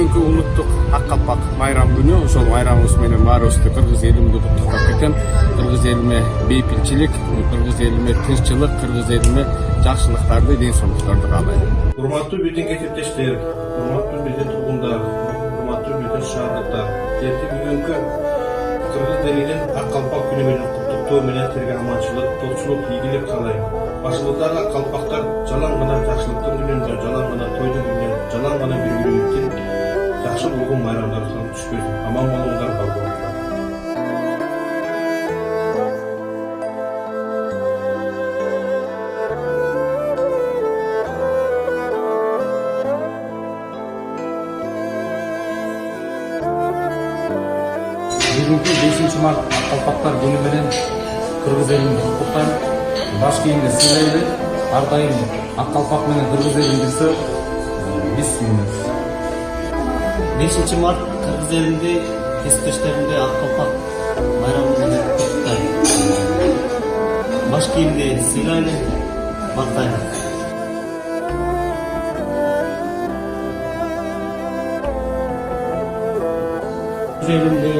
бүгүнкү улуттук ак калпак майрам күнү. Ошол майрамыбыз менен баарыбызды кыргыз элимди куттуктап кетем. Кыргыз элиме бейпилчилик, кыргыз элиме тынччылык, кыргыз элиме жакшылыктарды, ден соолуктарды каалайм. Урматтуу биздин кесиптештер, урматтуу биздин тургундар, урматтуу биздин шаардыктар, бүгүнкү кыргыз элинин ак калпак күнү менен куттуктоо менен силерге аманчылык, токчулук, ийгилик каалайм. Башыбыздағы қалпақтар жалаң ғана жақшылықтың күнінде, жалаң ғана тойдың күнінде, жалаң ғана бір-біріміздің жақсы болған майрамдардан түспесін. Аман болыңдар, бар болыңдар. Бүгінгі 5 март ак калпактар күнү менен кыргыз элин куттуктайм. Баш кийимди сыйлайлы, ар дайым ак калпак менен кыргыз элин бирсе, биз сүйүнөбүз. 5 март кыргыз элинде кесиптештеримди ак калпак майрамы менен куттуктайм. Баш кийимди сыйлайлы, мактайлы. Кыргыз элимди,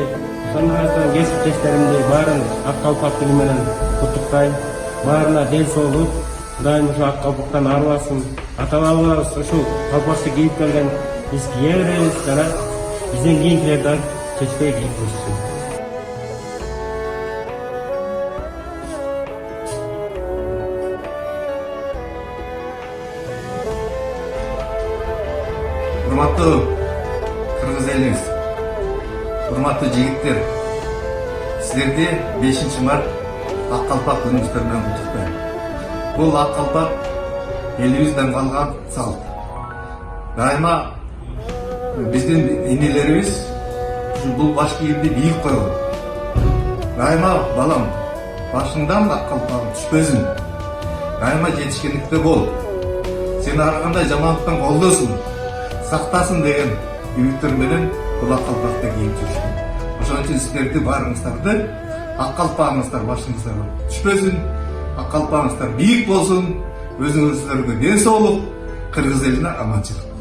сонун кесиптештеримди баарын ак калпак күнү менен куттуктайм. Баарына ден соолук, Кудайым ушу ак калпактан арыласын. Ата-бабаларыбыз ушу калпакты кийип келген, биз кие беребиз жана бизден кийинкилерден чечпей кийип өссүн. Урматтуу кыргыз элибиз, урматтуу жигиттер, силерди 5 март ак калпак күнүңүздөр менен куттуктайм. Бул ак калпак элибизден калган салт. Дайыма биздин энелерибиз бул баш кийимди бийик койгон. Дайыма балам, башыңдан ак калпагың түшпөсүн. Дайыма жетишкендикте бол. Сени ар кандай жамандыктан колдосун, сактасын деген үмүттөр менен бул ак калпакты кийип жүрүшкөн. Ошон үчүн силерди баарыңыздарды ак калпагыңыздар башыңыздарга түшпөсүн, ак калпагыңыздар бийик болсун, өзүңүздөргө ден соолук, кыргыз элине аманчылык.